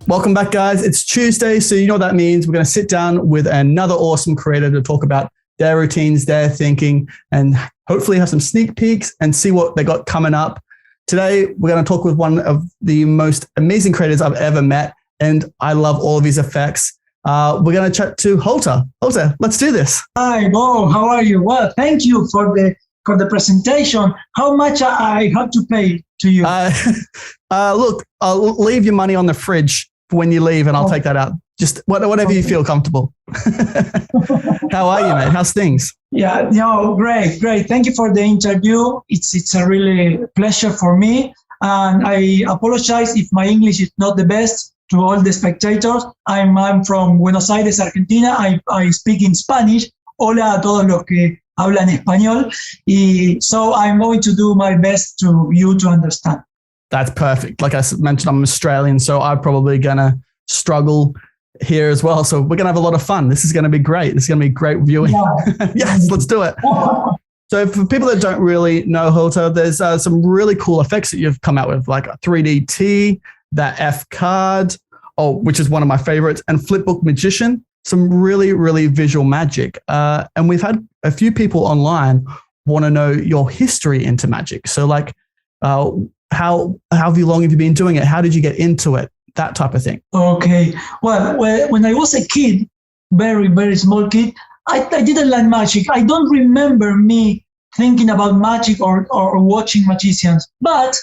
Welcome back, guys. It's Tuesday, so you know what that means. We're going to sit down with another awesome creator to talk about their routines, their thinking, and hopefully have some sneak peeks and see what they got coming up. Today, we're going to talk with one of the most amazing creators I've ever met, and I love all of his effects. We're going to chat to JOTA. JOTA, let's do this. Hi, Bo. How are you? Well, thank you for the presentation. How much I have to pay to you? Look, I'll leave your money on the fridge when you leave, and I'll take that out. Just whatever you feel comfortable. How are you, mate? How's things? Yeah, great. Thank you for the interview. It's a really pleasure for me. And I apologize if my English is not the best to all the spectators. I'm from Buenos Aires, Argentina. I speak in Spanish. Hola a todos los que hablan español. So I'm going to do my best to you to understand. That's perfect. Like I mentioned, I'm Australian, so I'm probably going to struggle here as well. So we're going to have a lot of fun. This is going to be great. This is going to be great viewing. Yeah. Yes, let's do it. So for people that don't really know JOTA, there's some really cool effects that you've come out with, like 3DT, that F card, which is one of my favorites, and Flipbook Magician, some really, really visual magic. And we've had a few people online want to know your history into magic. So like, how long have you been doing it? How did you get into it? That type of thing. Okay. Well, when I was a kid, very, very small kid, I didn't like magic. I don't remember me thinking about magic or watching magicians, but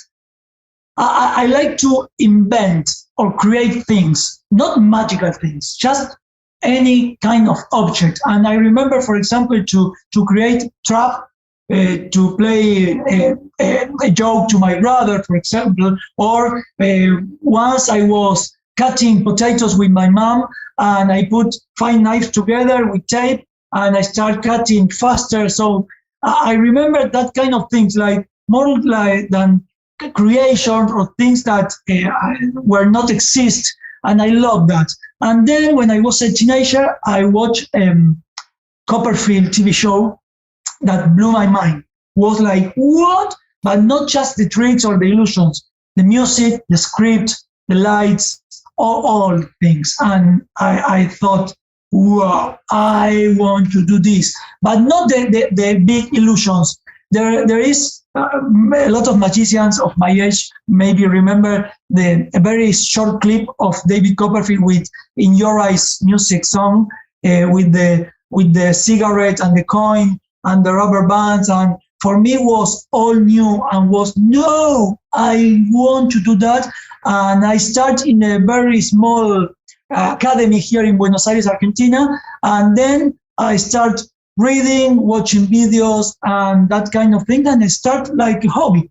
I like to invent or create things, not magical things, just any kind of object. And I remember, for example, to create trap, to play a joke to my brother, for example, or once I was cutting potatoes with my mom and I put 5 knives together with tape and I start cutting faster. So I remember that kind of things, like more like than creation or things that were not exist. And I love that. And then when I was a teenager, I watched Copperfield TV show that blew my mind. Was like, what? But not just the tricks or the illusions, the music, the script, the lights, all things. And I thought, wow, I want to do this. But not the big illusions. There is a lot of magicians of my age maybe remember a very short clip of David Copperfield with In Your Eyes music song with the cigarette and the coin and the rubber bands, and for me was all new and was, no, I want to do that. And I start in a very small academy here in Buenos Aires, Argentina, and then I start reading, watching videos and that kind of thing, and I start like a hobby.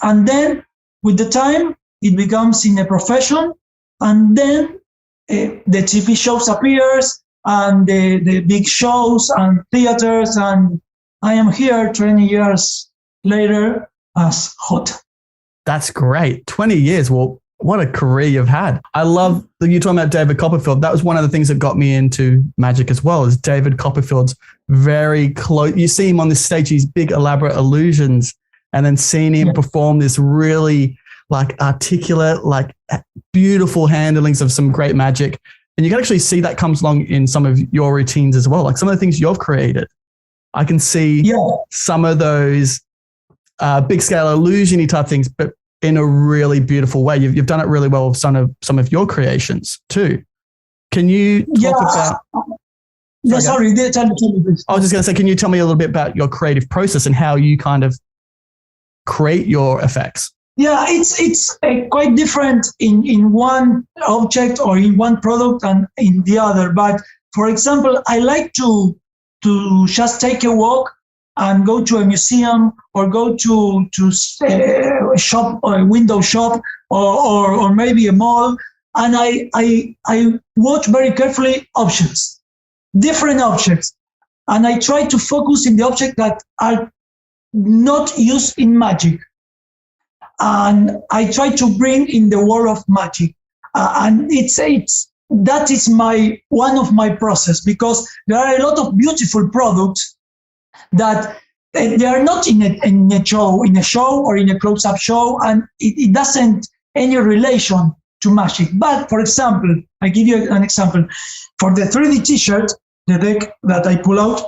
And then with the time, it becomes in a profession, and then the TV shows appears, and the big shows and theaters, and I am here 20 years later as JOTA. That's great. 20 years. Well, what a career you've had. I love that you're talking about David Copperfield. That was one of the things that got me into magic as well, is David Copperfield's very close. You see him on this stage, these big elaborate illusions, and then seeing him perform this really like articulate, like beautiful handlings of some great magic. And you can actually see that comes along in some of your routines as well. Like some of the things you've created, I can see some of those big scale illusion-y type things, but in a really beautiful way. You've done it really well with some of your creations too. Can you talk about? Sorry, tell me this. I was just going to say, can you tell me a little bit about your creative process and how you kind of create your effects? Yeah, it's quite different in one object or in one product and in the other. But for example, I like to just take a walk and go to a museum or go to a shop or a window shop or maybe a mall, and I watch very carefully objects, different objects, and I try to focus in the objects that are not used in magic. And I try to bring in the world of magic, and that is one of my process, because there are a lot of beautiful products that they are not in a show or in a close-up show, and it doesn't any relation to magic. But for example, I give you an example. For the 3D t-shirt, the deck that I pull out,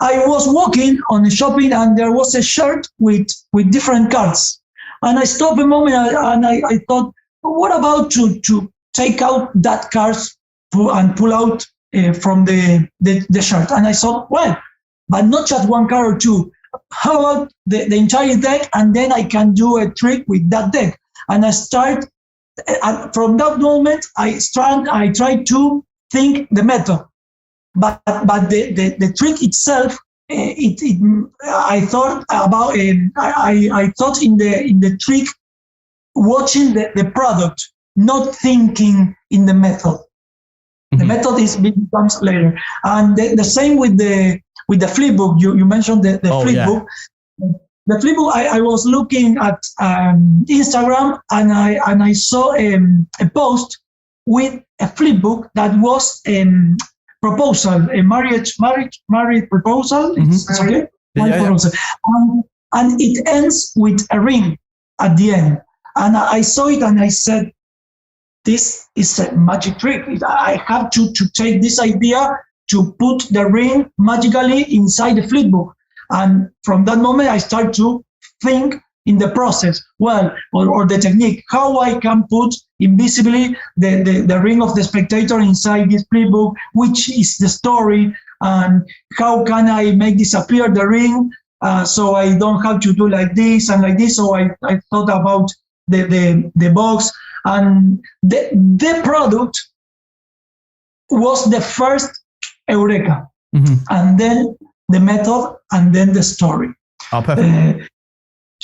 I was walking on the shopping and there was a shirt with different cards. And I stopped a moment and I thought, what about to take out that cards and pull out from the shirt? And I thought, well, but not just one card or two. How about the entire deck? And then I can do a trick with that deck. And I start, from that moment, I try to think the method. But the trick itself, I thought about I thought in the trick, watching the product, not thinking in the method. The method becomes later, and the same with the flipbook. You mentioned the flipbook. Yeah. The flipbook. I was looking at Instagram and I saw a post with a flipbook that was proposal, a marriage proposal. It's okay. Proposal. And it ends with a ring at the end. And I saw it and I said, this is a magic trick. I have to take this idea to put the ring magically inside the flipbook. And from that moment, I start to think in the process, or the technique, how I can put invisibly the ring of the spectator inside this flipbook, which is the story, and how can I make disappear the ring so I don't have to do like this and like this. So I thought about the box, and the product was the first eureka, and then the method, and then the story. Oh, perfect.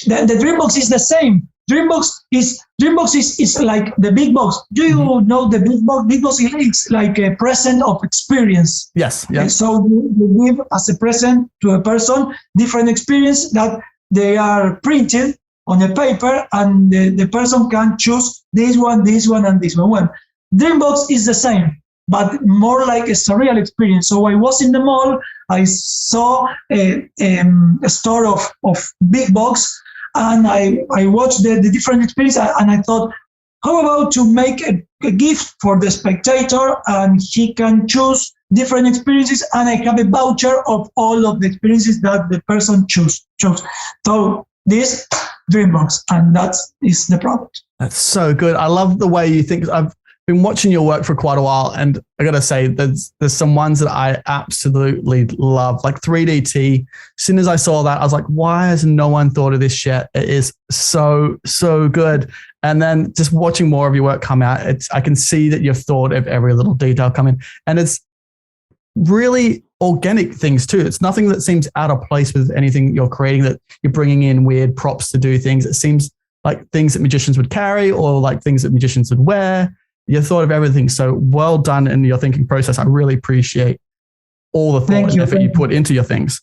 The Dreambox is the same. Dreambox is like the big box. Do you know the big box? Big box is like a present of experience. Yes. Yeah. So you give as a present to a person different experience that they are printed on a paper, and the person can choose this one, and this one. Well, Dreambox is the same, but more like a surreal experience. So I was in the mall, I saw a store of big box, and I watched the different experiences, and I thought, how about to make a gift for the spectator, and he can choose different experiences, and I have a voucher of all of the experiences that the person chose. So this Dreambox, and that is the product. That's so good. I love the way you think. I've been watching your work for quite a while, and I gotta say, there's some ones that I absolutely love, like 3DT. As soon as I saw that, I was like, why has no one thought of this yet? It is so good. And then just watching more of your work come out, I can see that you've thought of every little detail coming, and it's really organic things too. It's nothing that seems out of place with anything you're creating, that you're bringing in weird props to do things. It seems like things that magicians would carry, or like things that magicians would wear. You thought of everything. So well done in your thinking process. I really appreciate all the thought and effort you put into your things.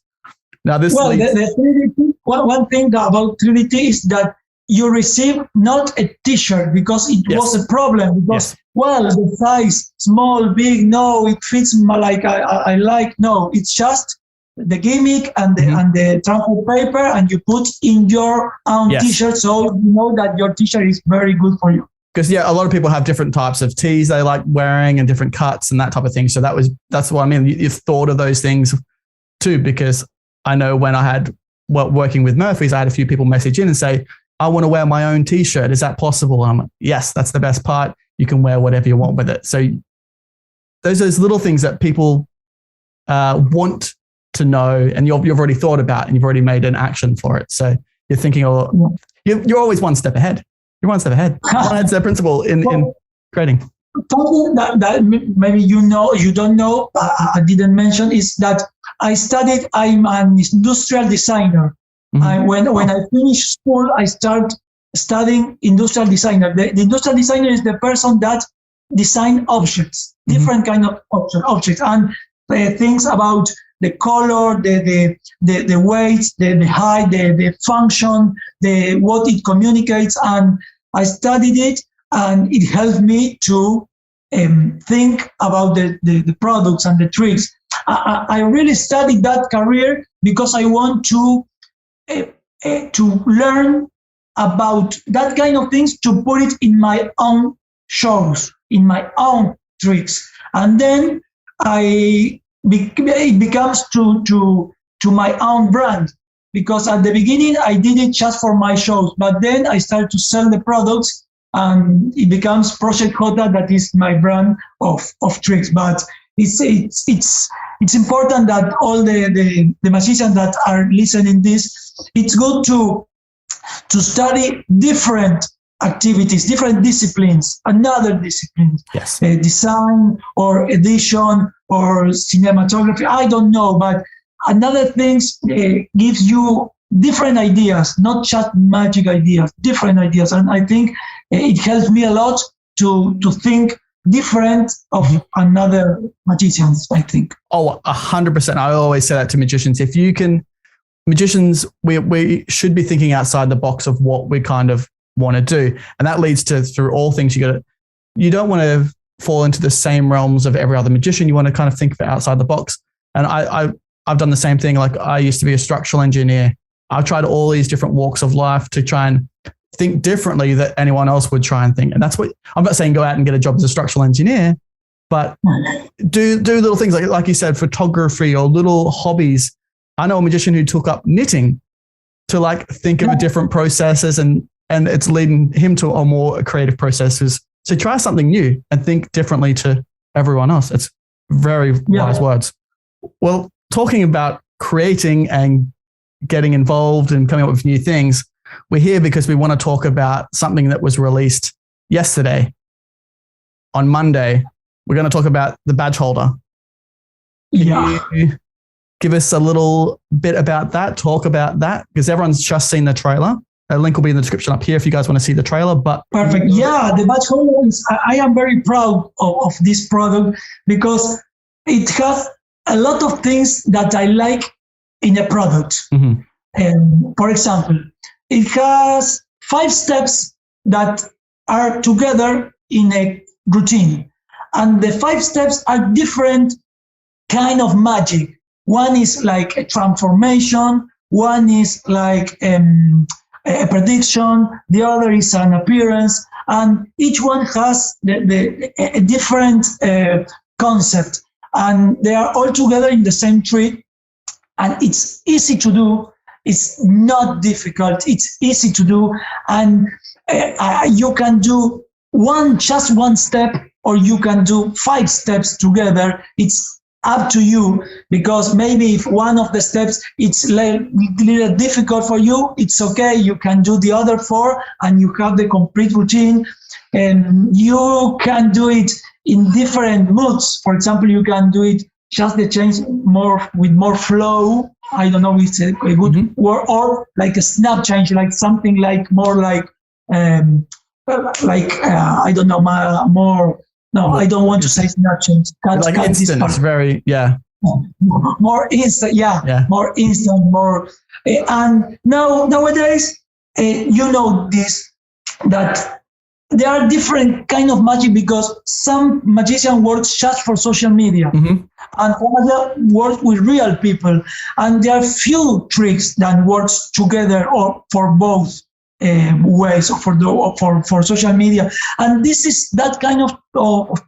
Now, the 3D, one thing about 3DT is that you receive not a t-shirt, because it was a problem. Because, the size, small, big, no, it fits like I like. No, it's just the gimmick and the transfer paper, and you put in your own t-shirt, so you know that your t-shirt is very good for you. Because a lot of people have different types of tees they like wearing and different cuts and that type of thing. So that's what I mean. You've thought of those things too, because I know when I had working with Murphy's, I had a few people message in and say, I want to wear my own t-shirt. Is that possible? And I'm like, yes, that's the best part. You can wear whatever you want with it. So those little things that people want to know, and you've already thought about, and you've already made an action for it. So you're thinking, you're always one step ahead. You're one step ahead. That's the principle in creating. Something that maybe you don't know, I didn't mention, is that I'm an industrial designer. When I finished school, I started studying industrial designer. The industrial designer is the person that design objects, different kind of objects, and things about the color, the weight, the height, the function, what it communicates. And I studied it, and it helped me to think about the products and the tricks. I really studied that career because I want to learn about that kind of things, to put it in my own shows, in my own tricks, and then it becomes to my own brand. Because at the beginning I did it just for my shows, but then I started to sell the products, and it becomes Project JOTA, that is my brand of tricks. But it's important that all the magicians that are listening this, it's good to study different activities, different disciplines, another disciplines, Yes. Design or edition or cinematography, I don't know, but another things gives you different ideas, not just magic ideas, different ideas. And I think it helps me a lot to think different of another magicians, I think. Oh, 100%. I always say that to magicians. If you can, magicians, we should be thinking outside the box of what we kind of want to do. And that leads to, through all things, you don't want to fall into the same realms of every other magician. You want to kind of think outside the box. And I've done the same thing. Like, I used to be a structural engineer. I've tried all these different walks of life to try and think differently that anyone else would try and think. And that's what I'm not saying go out and get a job as a structural engineer, but do little things like you said, photography or little hobbies. I know a magician who took up knitting to like think of different processes, and it's leading him to a more creative processes. So try something new and think differently to everyone else. It's very wise words. Well, talking about creating and getting involved and coming up with new things, we're here because we want to talk about something that was released yesterday. On Monday, we're going to talk about the badge holder. Can you give us a little bit about that, talk about that? Because everyone's just seen the trailer. A link will be in the description up here if you guys want to see the trailer. But perfect. Yeah, the badge holder I am very proud of this product because it has a lot of things that I like in a product. And for example, it has 5 steps that are together in a routine. And the 5 steps are different kind of magic. One is like a transformation. One is like a prediction. The other is an appearance. And each one has a different concept. And they are all together in the same trick. And it's easy to do. It's not difficult. It's easy to do. And you can do just one step, or you can do 5 steps together. It's up to you, because maybe if one of the steps it's a little difficult for you, it's okay. You can do the other 4 and you have the complete routine. And you can do it in different moods. For example, you can do it just the change with more flow. I don't know if it's a good word, or like a snap change, like something like more like I don't know, more. No, I don't want to say snap change. Like instant. It's very more instant. Yeah, more instant. More. And nowadays, you know this, that there are different kind of magic, because some magician works just for social media, and other work with real people, and there are few tricks that works together or for both ways, for social media. And this is that kind of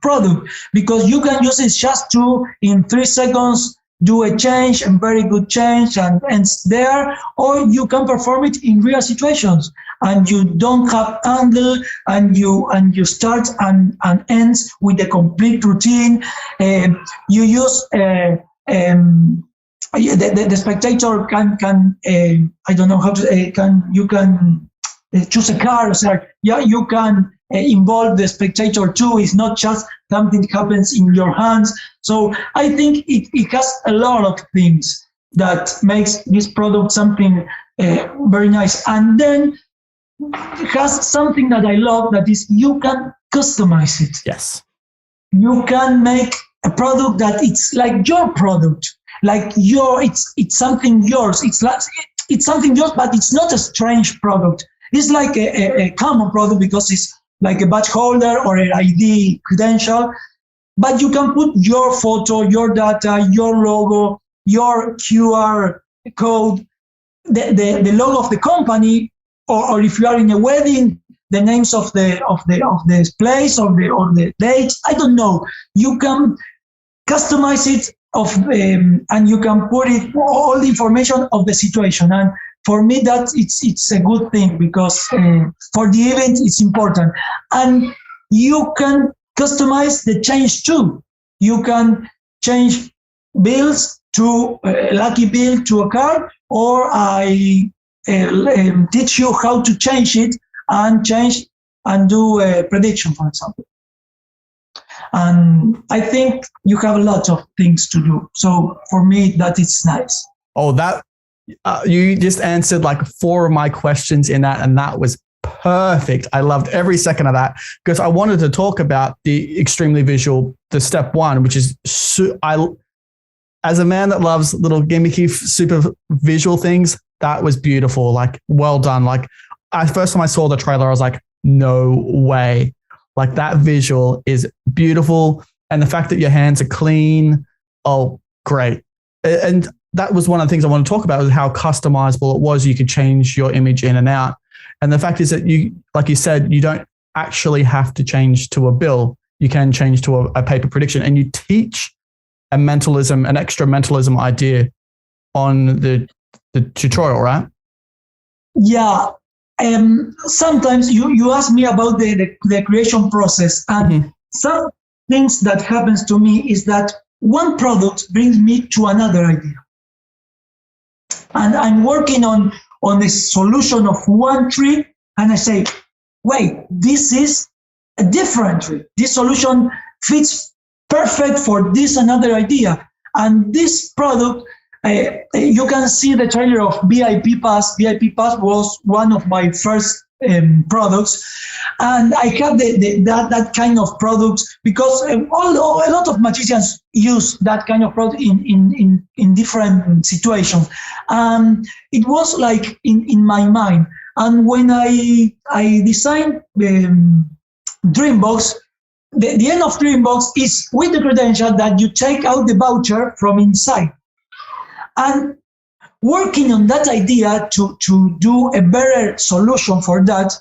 product, because you can use it just to, in 3 seconds, do a change, and very good change, and ends there, or you can perform it in real situations, and you don't have angle, and you start and ends with a complete routine. You use the spectator can I don't know how to you can choose a card. So you can involve the spectator too. It's not just something that happens in your hands. So I think it has a lot of things that makes this product something very nice. And then it has something that I love, that is you can customize it. Yes. You can make a product that it's like your product, like it's something yours. It's something yours, but it's not a strange product. It's like a common product, because it's like a badge holder or an ID credential, but you can put your photo, your data, your logo, your QR code, the logo of the company, or if you are in a wedding, the names of the place or the dates. I don't know. You can customize it and you can put it all the information of the situation. And for me, that it's a good thing because for the event it's important. And you can customize the change too. You can change bills to a lucky bill to a card, or I teach you how to change it and do a prediction, for example. And I think you have a lot of things to do. So for me, that is nice. Oh, that you just answered like 4 of my questions in that, and that was perfect. I loved every second of that because I wanted to talk about the extremely visual, the step 1, which is as a man that loves little gimmicky, super visual things, that was beautiful. Like, well done. Like, first time I saw the trailer, I was like, no way. Like, that visual is beautiful. And the fact that your hands are clean, oh, great. And that was one of the things I want to talk about, was how customizable it was. You could change your image in and out. And the fact is that you, like you said, you don't actually have to change to a bill. You can change to a paper prediction, and you teach an extra mentalism idea on the tutorial, right? Yeah. Sometimes you ask me about the creation process, and some things that happens to me is that one product brings me to another idea, and I'm working on the solution of one tree, and I say, wait, this is a different tree. This solution fits perfect for this another idea. And this product, you can see the trailer of VIP Pass. VIP Pass was one of my first products, and I have that kind of product because a lot of magicians use that kind of product in different situations. It was like in my mind. And when I designed Dreambox, the end of Dreambox is with the credential that you take out the voucher from inside. And working on that idea to do a better solution for that,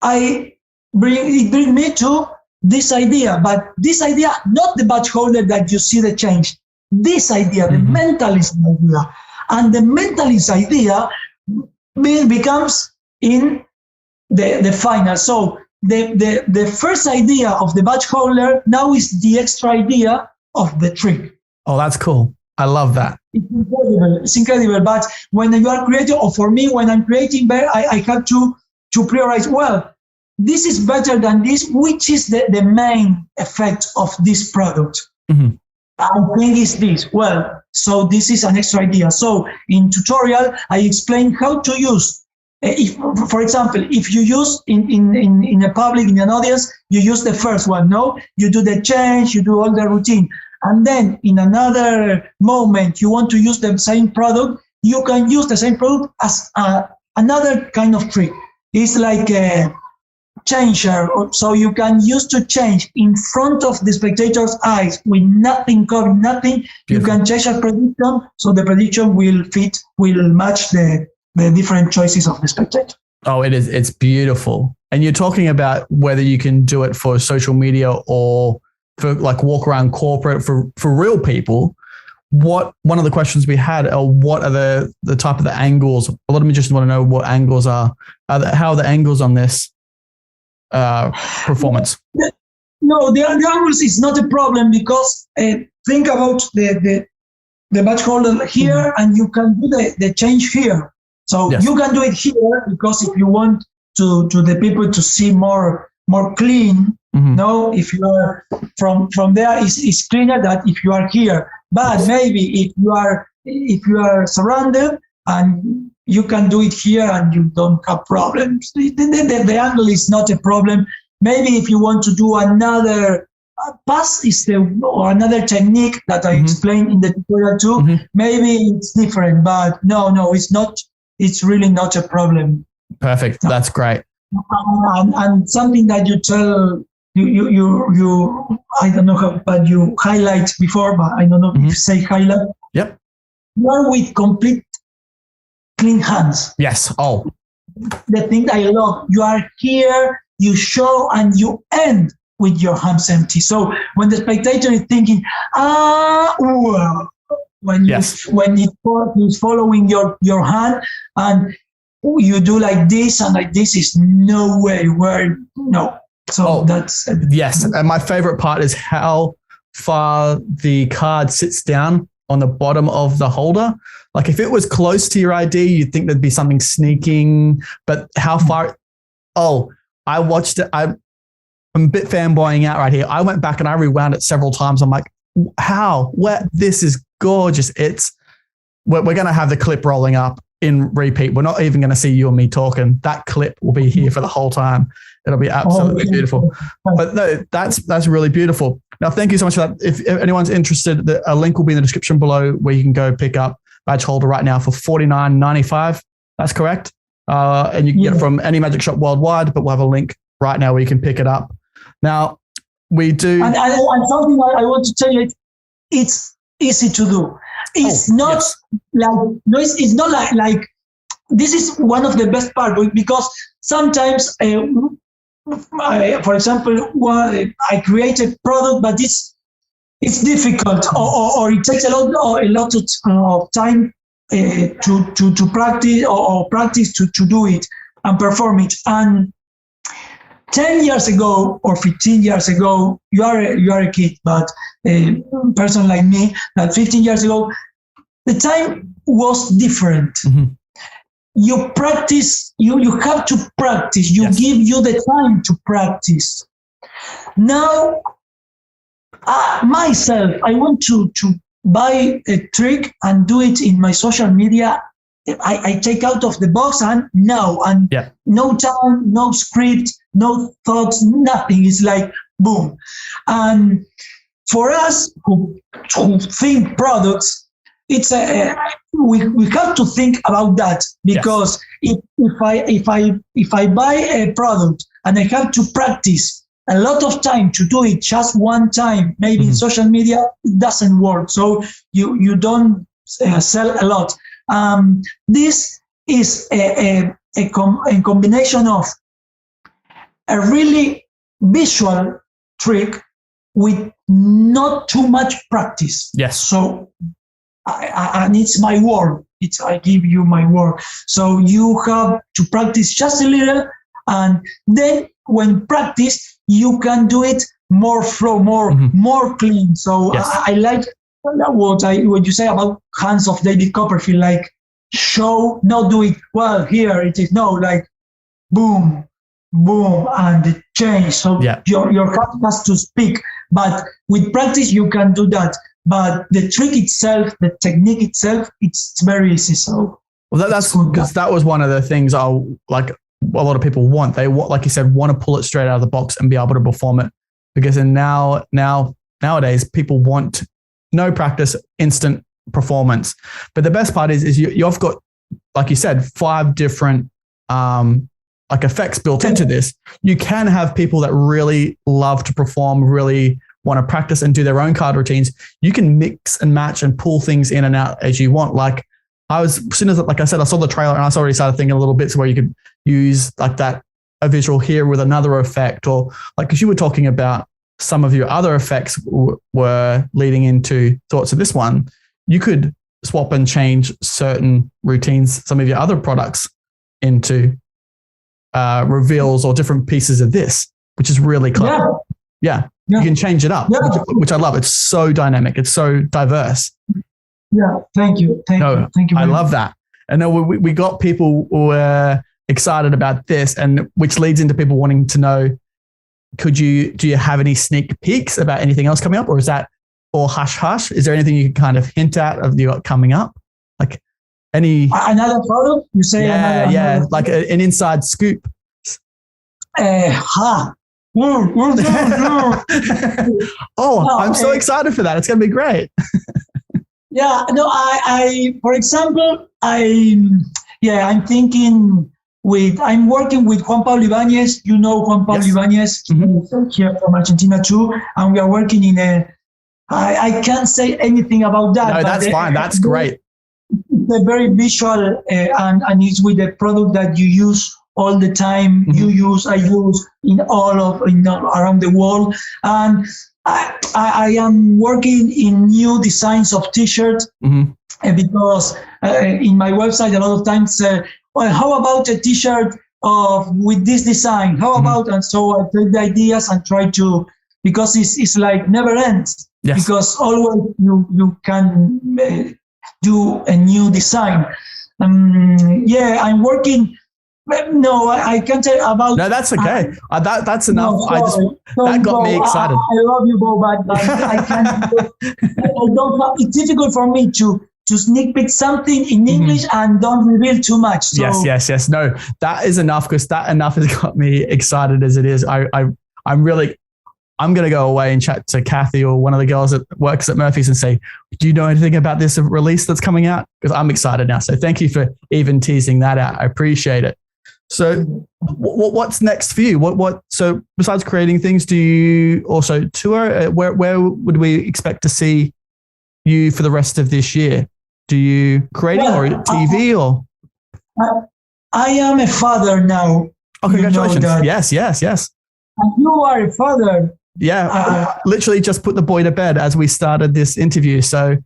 it brings me to this idea. But this idea, not the badge holder that you see the change. This idea, the mentalist idea. And the mentalist idea becomes in the final. So the first idea of the badge holder now is the extra idea of the trick. Oh, that's cool. I love that. It's incredible. But when you are creating, or for me, when I'm creating, I have to prioritize, well, this is better than this, which is the main effect of this product. I think is this. Well, so this is an extra idea. So in tutorial, I explain how to use. If, for example, if you use in a public, in an audience, you use the first one. No, you do the change, you do all the routine. And then in another moment, you want to use the same product, you can use the same product as another kind of trick. It's like a changer. So you can use to change in front of the spectator's eyes with nothing covering, nothing. Beautiful. You can change a prediction, so the prediction will match the different choices of the spectator. Oh, it is. It's beautiful. And you're talking about whether you can do it for social media or for like walk around corporate for real people. One of the questions we had are what are the type of the angles? A lot of magicians want to know what angles are. How are the angles on this performance? No, the angles is not a problem because think about the badge holder here, and you can do the change here. So yes, you can do it here because if you want to the people to see more clean. No, if you are from there, it's cleaner than if you are here. But maybe if you are surrounded and you can do it here and you don't have problems, the angle is not a problem. Maybe if you want to do another pass or another technique that I explained in the tutorial too, maybe it's different. But no, it's not. It's really not a problem. Perfect. No. That's great. And something that you tell. You I don't know how, but you highlight before, but I don't know if you say highlight. Yep. You are with complete clean hands. Yes. Oh, the thing I love. You are here, you show, and you end with your hands empty. So when the spectator is thinking, well, when it's following your hand and you do like this and like this, is no way where no. So that's yes. And my favorite part is how far the card sits down on the bottom of the holder. Like if it was close to your ID, you'd think there'd be something sneaking, but how far? I watched it. I'm a bit fanboying out right here. I went back and I rewound it several times. I'm like, how? This is gorgeous. We're going to have the clip rolling up in repeat. We're not even going to see you and me talking. That clip will be here for the whole time. It'll be absolutely beautiful. But no, that's really beautiful. Now, thank you so much for that. If anyone's interested, a link will be in the description below where you can go pick up badge holder right now for $49.95. That's correct. And you can get it from any magic shop worldwide, but we'll have a link right now where you can pick it up. Now, we do. And something I want to tell you, it's easy to do. It's not it's not like this is one of the best parts, because sometimes, for example, I create a product, but it's difficult or it takes a lot of time to practice or practice to do it and perform it. And 10 years ago or 15 years ago, you are a kid, but a person like me, that 15 years ago, the time was different. Mm-hmm. You practice, you have to practice, give you the time to practice. Now, myself, I want to buy a trick and do it in my social media. I take out of the box and no time, no script, no thoughts, nothing. It's like boom. And for us who think products, it's we have to think about that, because if I buy a product and I have to practice a lot of time to do it just one time, maybe in social media, it doesn't work. So you don't sell a lot. This is a combination of a really visual trick with not too much practice. Yes. So, and it's my word. I give you my word. So you have to practice just a little, and then when practice, you can do it more flow, more clean. So I like what you say about hands of David Copperfield, like show, not do it, well, here it is, no, like boom, boom, and it change. So your hand has to speak, but with practice you can do that. But the trick itself, the technique itself, it's very easy. So that's because that was one of the things a lot of people want. They want, like you said, want to pull it straight out of the box and be able to perform it. Because nowadays people want no practice, instant performance. But the best part is you've got, like you said, 5 different effects built into this. You can have people that really love to perform, really want to practice and do their own card routines. You can mix and match and pull things in and out as you want. Like as soon as, like I said, I saw the trailer and I already started thinking a little bit where you could use like that, a visual here with another effect, or like, because you were talking about some of your other effects were leading into thoughts of this one. You could swap and change certain routines, some of your other products, into reveals or different pieces of this, which is really clever. Yeah. You can change it up, which I love. It's so dynamic. It's so diverse. Yeah. Thank you. Thank you. I love that. And then we got people who were excited about this, and which leads into people wanting to know, do you have any sneak peeks about anything else coming up, or is that all hush hush? Is there anything you can kind of hint at of you got coming up? Like another product? You say another like an inside scoop. I'm so excited for that. It's going to be great. For example, I'm thinking I'm working with Juan Pablo Ibanez. You know Juan Pablo Ibanez, here from Argentina too, and we are working in I can't say anything about that. No, that's fine. That's great. a very visual and it's with a product that you use all the time. Mm-hmm. I use around the world, and I am working in new designs of T-shirts because in my website a lot of times, well, how about a T-shirt with this design? How about? And so I take the ideas and try to, because it's like never ends. Yes. Because always you can do a new design. I'm working. No, I can't tell about. No, that's okay. That's enough. No, that got me excited. I love you, Bo, but I can't. I don't have, it's difficult for me to sneak peek something in English and don't reveal too much. So. Yes. No, that is enough, because that enough has got me excited as it is. I'm going to go away and chat to Kathy or one of the girls that works at Murphy's and say, do you know anything about this release that's coming out? Because I'm excited now. So thank you for even teasing that out. I appreciate it. So what's next for you? So besides creating things, do you also tour? Where would we expect to see you for the rest of this year? Do you creating or TV or? I am a father now. Oh, congratulations. Yes. And you are a father. Yeah, literally just put the boy to bed as we started this interview. So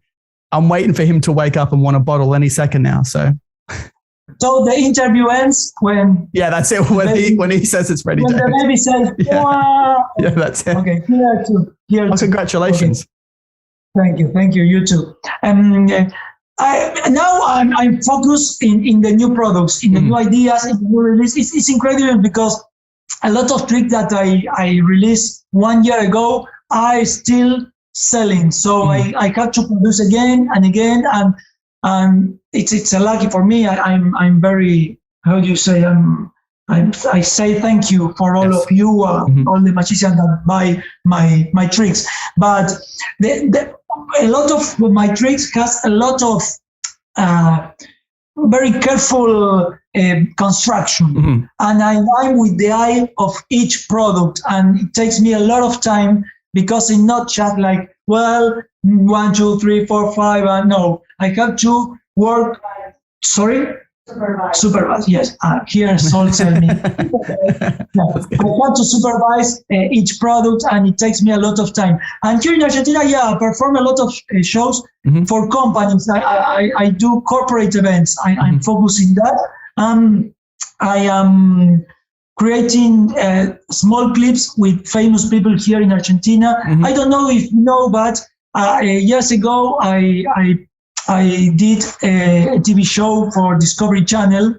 I'm waiting for him to wake up and want a bottle any second now. So the interview ends when... Yeah, that's it. When he says it's ready. When the baby says, wow. Yeah, that's it. Okay, here too. Congratulations. Okay. Thank you. You too. Now I'm focused in the new products, in the new ideas, in the new release. It's incredible because a lot of tricks that I released 1 year ago are still selling. So I have to produce again and again, and it's a lucky for me. I'm very, how do you say, I say thank you for all of you, all the magicians that buy my tricks. But a lot of my tricks has a lot of very careful construction, and I'm with the eye of each product, and it takes me a lot of time because it's not just like 1, 2, 3, 4, 5. No, I have to work. Sorry. Supervise. Yes. Here, Sol tell me. I have to supervise each product, and it takes me a lot of time. And here in Argentina, I perform a lot of shows for companies. I do corporate events. I'm focusing that. I am creating small clips with famous people here in Argentina. I don't know if you know, but years ago, I did a TV show for Discovery Channel,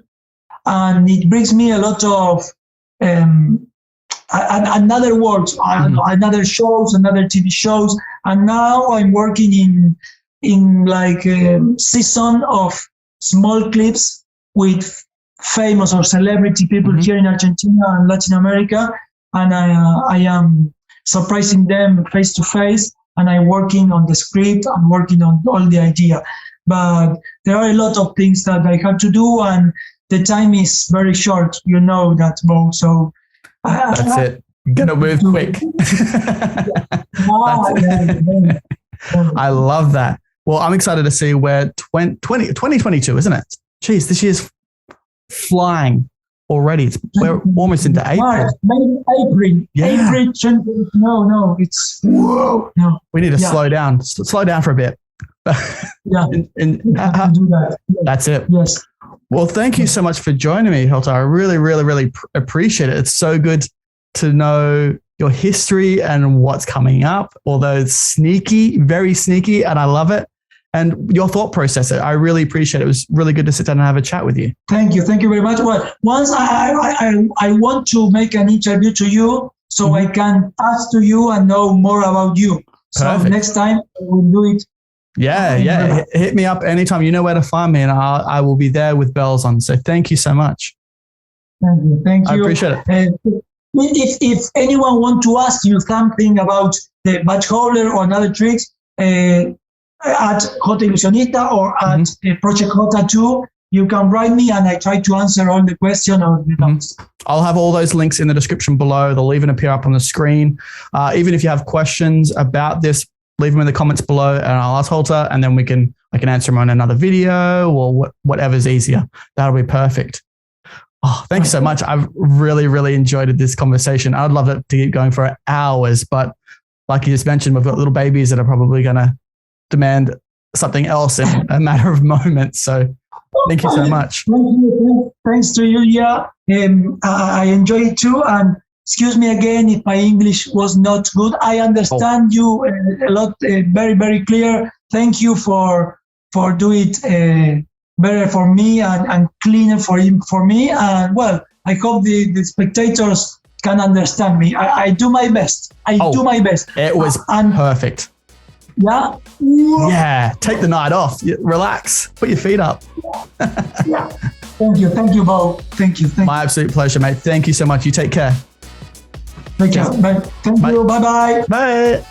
and it brings me a lot of another words, another shows, another TV shows, and now I'm working in like a season of small clips with famous or celebrity people here in Argentina and Latin America, and I am surprising them face to face. And I'm working on the script, I'm working on all the idea. But there are a lot of things that I have to do, and the time is very short, you know that, Bo. So that's it. Gonna move quick. I love that. Well, I'm excited to see where 2022, isn't it? Jeez, this year's flying already. We're almost into April. Maybe April. Yeah. April. No, it's whoa. No. We need to slow down. Slow down for a bit. That's it. Yes. Well, thank you so much for joining me, Jota. I really, really, really appreciate it. It's so good to know your history and what's coming up, although it's sneaky, very sneaky, and I love it. And your thought process, I really appreciate it. It was really good to sit down and have a chat with you. Thank you very much. Well, once I want to make an interview to you so I can ask to you and know more about you. So next time we'll do it. Yeah. Hit me up anytime. You know where to find me, and I will be there with bells on. So thank you so much. Thank you. I appreciate it. If anyone wants to ask you something about the badge holder or another tricks, at Jota Ilusionista or at Project Jota 2, you can write me and I try to answer all the questions or the doubts. I'll have all those links in the description below. They'll even appear up on the screen. Even if you have questions about this leave them in the comments below and I'll ask Holter, and then I can answer them on another video or whatever's easier. That'll be perfect. Oh, thank you so much. I've really, really enjoyed this conversation. I'd love it to keep going for hours, but like you just mentioned, we've got little babies that are probably going to demand something else in a matter of moments. So thank you so much. Thanks to you. Yeah. I enjoy it too. And excuse me again if my English was not good. I understand you a lot, very, very clear. Thank you for doing it better for me and cleaner for me. And well, I hope the spectators can understand me. I do my best. I do my best. It was perfect. Yeah. Yeah. Take the night off. Relax. Put your feet up. Yeah. Thank you, Bob. Thank you. My absolute pleasure, mate. Thank you so much. You take care. Thank you. Bye. Bye. Bye.